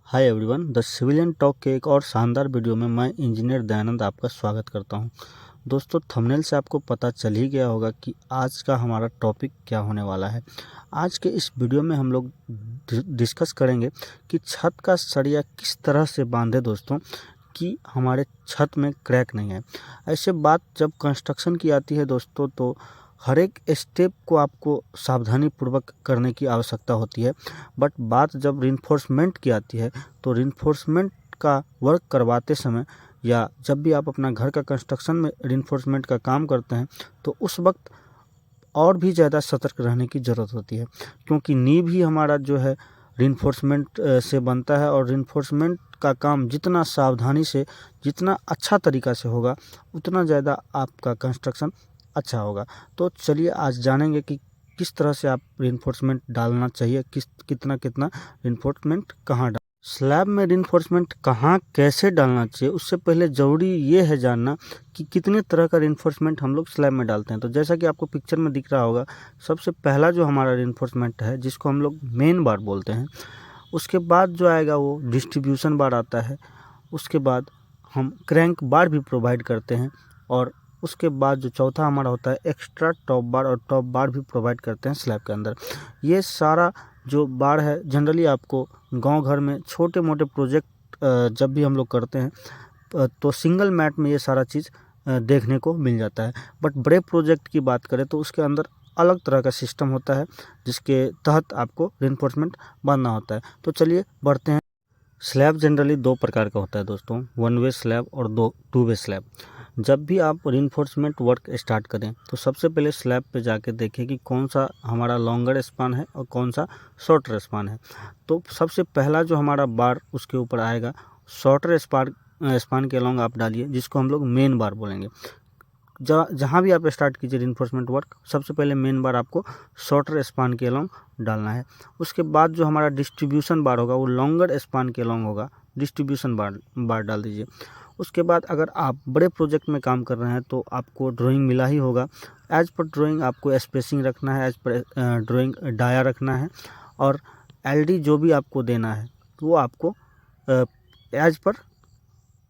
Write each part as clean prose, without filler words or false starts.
Hi everyone, the civilian talk के एक और शानदार वीडियो में मैं इंजीनियर दयानंद आपका स्वागत करता हूं। दोस्तों, थंबनेल से आपको पता चल ही गया होगा कि आज का हमारा टॉपिक क्या होने वाला है। आज के इस वीडियो में हम लोग डिस्कस करेंगे कि छत का सरिया किस तरह से बांधे दोस्तों कि हमारे छत में क्रैक नहीं है। ऐसे बात जब कंस्ट्रक्शन की आती है दोस्तों, तो हर एक स्टेप को आपको सावधानी पूर्वक करने की आवश्यकता होती है। बट बात जब रिइंफोर्समेंट की आती है, तो रिइंफोर्समेंट का वर्क करवाते समय या जब भी आप अपना घर का कंस्ट्रक्शन में रिइंफोर्समेंट का काम करते हैं, तो उस वक्त और भी ज़्यादा सतर्क रहने की ज़रूरत होती है, क्योंकि नींव ही हमारा जो है रिइंफोर्समेंट से बनता है। और रिइंफोर्समेंट का काम जितना सावधानी से, जितना अच्छा तरीका से होगा, उतना ज़्यादा आपका कंस्ट्रक्शन अच्छा होगा। तो चलिए आज जानेंगे कि किस तरह से आप रिइंफोर्समेंट डालना चाहिए, कितना रिइंफोर्समेंट कहाँ डाल स्लैब में रिइंफोर्समेंट कहाँ कैसे डालना चाहिए। उससे पहले ज़रूरी ये है जानना कि कितने तरह का रिइंफोर्समेंट हम लोग स्लैब में डालते हैं। तो जैसा कि आपको पिक्चर में दिख रहा होगा, सबसे पहला जो हमारा रिइंफोर्समेंट है, जिसको हम लोग मेन बार बोलते हैं, उसके बाद जो आएगा वो डिस्ट्रीब्यूशन बार आता है। उसके बाद हम क्रैंक बार भी प्रोवाइड करते हैं, और उसके बाद जो चौथा हमारा होता है एक्स्ट्रा टॉप बार, और टॉप बार भी प्रोवाइड करते हैं स्लैब के अंदर। ये सारा जो बार है, जनरली आपको गांव घर में छोटे मोटे प्रोजेक्ट जब भी हम लोग करते हैं तो सिंगल मैट में ये सारा चीज़ देखने को मिल जाता है। बट बड़े प्रोजेक्ट की बात करें तो उसके अंदर अलग तरह का सिस्टम होता है, जिसके तहत आपको रिइंफोर्समेंट बांधना होता है। तो चलिए बढ़ते हैं। स्लैब जनरली दो प्रकार का होता है दोस्तों, वन वे स्लैब और टू वे स्लैब। जब भी आप रिइंफोर्समेंट वर्क स्टार्ट करें, तो सबसे पहले स्लैब पे जाके देखें कि कौन सा हमारा लॉन्गर स्पान है और कौन सा शॉर्टर स्पान है। तो सबसे पहला जो हमारा बार उसके ऊपर आएगा, शॉर्टर स्पान के अलॉन्ग आप डालिए, जिसको हम लोग मेन बार बोलेंगे। जहाँ भी आप स्टार्ट कीजिए रिइंफोर्समेंट वर्क, सबसे पहले मेन बार आपको शॉर्टर स्पान के अलॉन्ग डालना है। उसके बाद जो हमारा डिस्ट्रीब्यूशन बार होगा, वो लॉन्गर स्पान के अलॉन्ग होगा, डिस्ट्रीब्यूशन बार डाल दीजिए। उसके बाद अगर आप बड़े प्रोजेक्ट में काम कर रहे हैं, तो आपको ड्राइंग मिला ही होगा। एज पर ड्राइंग आपको स्पेसिंग रखना है, एज पर ड्राइंग डाया रखना है, और एलडी जो भी आपको देना है वो आपको एज पर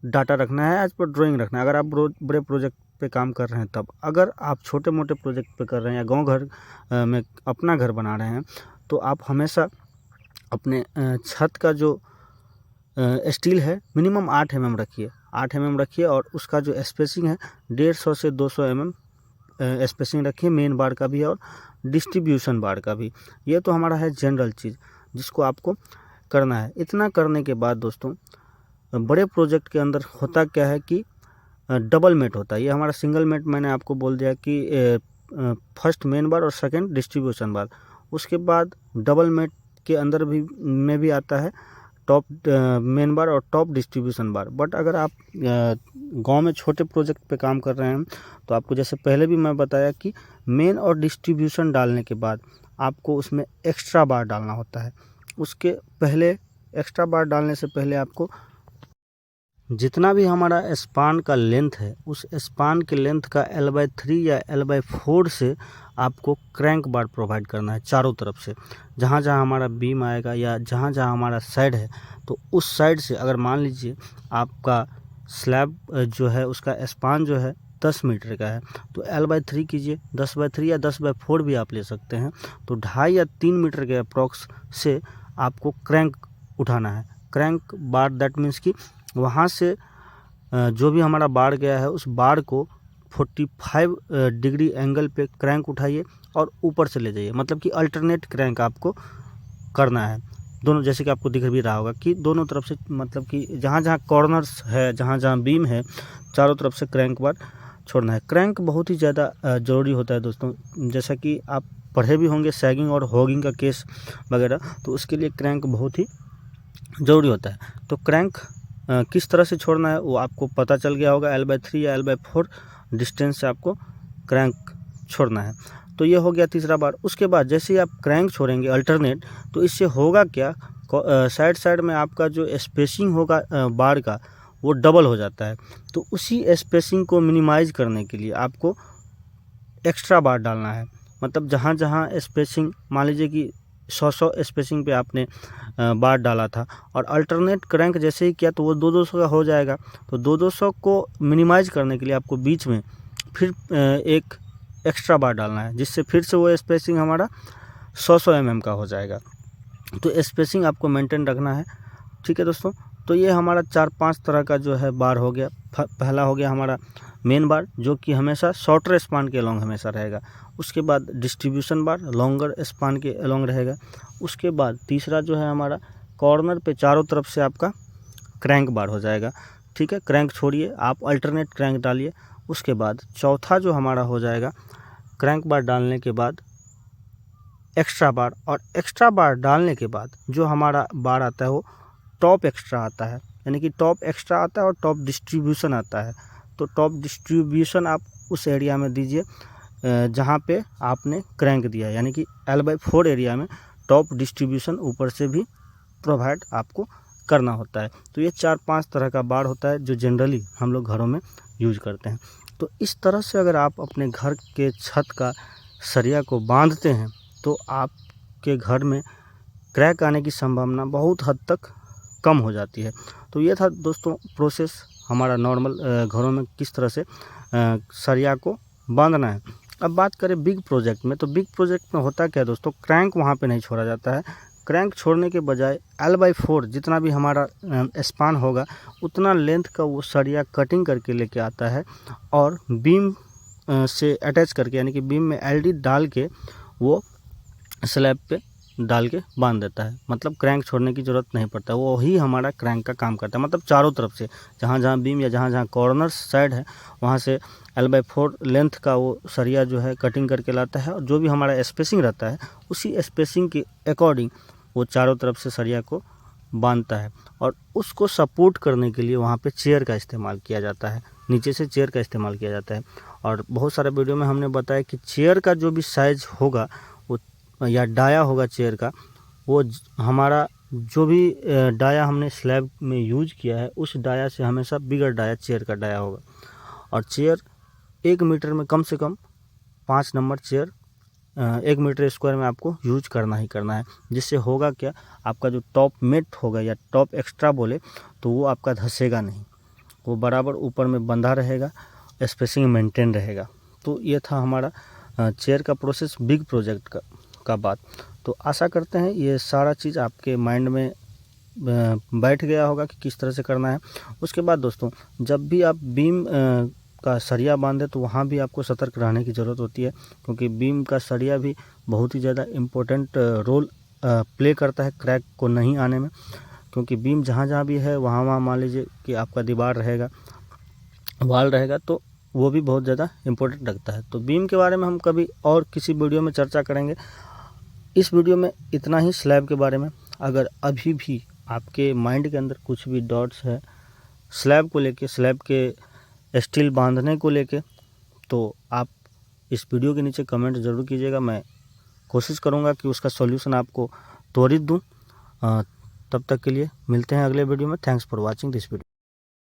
डाटा रखना है, एज पर ड्राइंग रखना है। अगर आप बड़े प्रोजेक्ट पे काम कर रहे हैं तब। अगर आप छोटे मोटे प्रोजेक्ट पे कर रहे हैं या गांव घर में अपना घर बना रहे हैं, तो आप हमेशा अपने छत का जो स्टील है मिनिमम 8 mm रखिए, 8 mm रखिए। और उसका जो स्पेसिंग है 150 से 200 mm स्पेसिंग रखिए, मेन बार का भी और डिस्ट्रीब्यूशन बार का भी। ये तो हमारा है जनरल चीज़ जिसको आपको करना है। इतना करने के बाद दोस्तों, बड़े प्रोजेक्ट के अंदर होता क्या है कि डबल मेट होता है। ये हमारा सिंगल मेट मैंने आपको बोल दिया कि फर्स्ट मेन बार और सेकंड डिस्ट्रीब्यूशन बार। उसके बाद डबल मेट के अंदर भी आता है टॉप मेन बार और टॉप डिस्ट्रीब्यूशन बार। बट अगर आप गांव में छोटे प्रोजेक्ट पे काम कर रहे हैं, तो आपको जैसे पहले भी मैं बताया कि मेन और डिस्ट्रीब्यूशन डालने के बाद आपको उसमें एक्स्ट्रा बार डालना होता है। उसके पहले एक्स्ट्रा बार डालने से पहले आपको जितना भी हमारा स्पान का लेंथ है, उस स्पान के लेंथ का L/3 या L/4 से आपको क्रैंक बार प्रोवाइड करना है चारों तरफ से। जहाँ जहाँ हमारा बीम आएगा या जहाँ जहाँ हमारा साइड है, तो उस साइड से अगर मान लीजिए आपका स्लैब जो है उसका स्पान जो है 10 मीटर का है, तो L/3 कीजिए, 10/3 या 10/4 भी आप ले सकते हैं। तो 2.5 या 3 मीटर के अप्रॉक्स से आपको क्रैंक उठाना है। क्रैंक बार दैट मीन्स कि वहाँ से जो भी हमारा बार गया है, उस बार को 45 डिग्री एंगल पे क्रैंक उठाइए और ऊपर से ले जाइए। मतलब कि अल्टरनेट क्रैंक आपको करना है दोनों, जैसे कि आपको दिख भी रहा होगा कि दोनों तरफ से, मतलब कि जहाँ जहाँ कॉर्नर्स है, जहाँ जहाँ बीम है, चारों तरफ से क्रैंक बार छोड़ना है। क्रैंक बहुत ही ज़्यादा ज़रूरी होता है दोस्तों। जैसा कि आप पढ़े भी होंगे सैगिंग और होगिंग का केस वगैरह, तो उसके लिए क्रैंक बहुत ही ज़रूरी होता है। तो क्रैंक किस तरह से छोड़ना है वो आपको पता चल गया होगा। L/3 या L/4 डिस्टेंस से आपको क्रैंक छोड़ना है। तो ये हो गया तीसरा बार। उसके बाद जैसे ही आप क्रैंक छोड़ेंगे अल्टरनेट, तो इससे होगा क्या, साइड साइड में आपका जो स्पेसिंग होगा बार का, वो डबल हो जाता है। तो उसी स्पेसिंग को मिनिमाइज करने के लिए आपको एक्स्ट्रा बार डालना है। मतलब जहाँ जहाँ स्पेसिंग, मान लीजिए कि 100 स्पेसिंग पे आपने बार डाला था, और अल्टरनेट क्रैंक जैसे ही किया तो वो 200 का हो जाएगा। तो 200 को मिनिमाइज़ करने के लिए आपको बीच में फिर एक एक्स्ट्रा बार डालना है, जिससे फिर से वो स्पेसिंग हमारा 100 mm का हो जाएगा। तो स्पेसिंग आपको मेंटेन रखना है, ठीक है दोस्तों। तो ये हमारा 4-5 तरह का जो है बार हो गया। पहला हो गया हमारा मेन बार, जो कि हमेशा शॉर्टर स्पान के अलोंग हमेशा रहेगा। उसके बाद डिस्ट्रीब्यूशन बार लॉन्गर स्पान के अलोंग रहेगा। उसके बाद तीसरा जो है हमारा कॉर्नर पे चारों तरफ से आपका क्रैंक बार हो जाएगा, ठीक है। क्रैंक छोड़िए, आप अल्टरनेट क्रैंक डालिए। उसके बाद चौथा जो हमारा हो जाएगा क्रैंक बार डालने के बाद एक्स्ट्रा बार, और एक्स्ट्रा बार डालने के बाद जो हमारा बार आता है वो टॉप एक्स्ट्रा आता है, यानी कि टॉप एक्स्ट्रा आता है और टॉप डिस्ट्रीब्यूशन आता है। तो टॉप डिस्ट्रीब्यूशन आप उस एरिया में दीजिए जहाँ पे आपने क्रैंक दिया है, यानी कि L/4 एरिया में टॉप डिस्ट्रीब्यूशन ऊपर से भी प्रोवाइड आपको करना होता है। तो ये 4-5 तरह का बार होता है जो जनरली हम लोग घरों में यूज करते हैं। तो इस तरह से अगर आप अपने घर के छत का सरिया को बांधते हैं तो आपके घर में क्रैक आने की संभावना बहुत हद तक कम हो जाती है। तो ये था दोस्तों प्रोसेस हमारा नॉर्मल घरों में किस तरह से सरिया को बांधना है। अब बात करें बिग प्रोजेक्ट में, तो बिग प्रोजेक्ट में होता क्या है दोस्तों, क्रैंक वहाँ पे नहीं छोड़ा जाता है। क्रैंक छोड़ने के बजाय L/4 जितना भी हमारा स्पान होगा उतना लेंथ का वो सरिया कटिंग करके लेके आता है और बीम से अटैच करके, यानी कि बीम में LD डाल के वो स्लैब पे डाल के बांध देता है। मतलब क्रैंक छोड़ने की ज़रूरत नहीं पड़ता, वो ही हमारा क्रैंक का काम करता है। मतलब चारों तरफ से जहाँ जहाँ बीम या जहाँ जहाँ कॉर्नर साइड है वहाँ से L/4 लेंथ का वो सरिया जो है कटिंग करके लाता है, और जो भी हमारा स्पेसिंग रहता है उसी स्पेसिंग के अकॉर्डिंग वो चारों तरफ से सरिया को बांधता है। और उसको सपोर्ट करने के लिए वहाँ पे चेयर का इस्तेमाल किया जाता है, नीचे से चेयर का इस्तेमाल किया जाता है। और बहुत सारे वीडियो में हमने बताया कि चेयर का जो भी साइज़ होगा वो या डाया होगा चेयर का, वो हमारा जो भी डाया हमने स्लैब में यूज किया है उस डाया से हमेशा बिगर डाया चेयर का डाया होगा। और चेयर 1 मीटर में कम से कम 5 नंबर चेयर 1 मीटर स्क्वायर में आपको यूज करना ही करना है। जिससे होगा क्या, आपका जो टॉप मेट होगा या टॉप एक्स्ट्रा बोले तो वो आपका धंसेगा नहीं, वो बराबर ऊपर में बंधा रहेगा, स्पेसिंग मेंटेन रहेगा। तो ये था हमारा चेयर का प्रोसेस बिग प्रोजेक्ट का बात। तो आशा करते हैं ये सारा चीज़ आपके माइंड में बैठ गया होगा कि किस तरह से करना है। उसके बाद दोस्तों जब भी आप बीम का सरिया बांधे तो वहाँ भी आपको सतर्क रहने की ज़रूरत होती है, क्योंकि बीम का सरिया भी बहुत ही ज़्यादा इम्पोर्टेंट रोल प्ले करता है क्रैक को नहीं आने में। क्योंकि बीम जहाँ जहाँ भी है वहाँ मान लीजिए कि आपका दीवार रहेगा, वाल रहेगा, तो वो भी बहुत ज़्यादा इम्पोर्टेंट रखता है। तो बीम के बारे में हम कभी और किसी वीडियो में चर्चा करेंगे। इस वीडियो में इतना ही स्लैब के बारे में। अगर अभी भी आपके माइंड के अंदर कुछ भी डॉट्स है स्लैब को लेके, स्लैब के स्टील बांधने को लेके, तो आप इस वीडियो के नीचे कमेंट ज़रूर कीजिएगा। मैं कोशिश करूँगा कि उसका सॉल्यूशन आपको त्वरित दूँ। तब तक के लिए मिलते हैं अगले वीडियो में। Thanks for watching this video.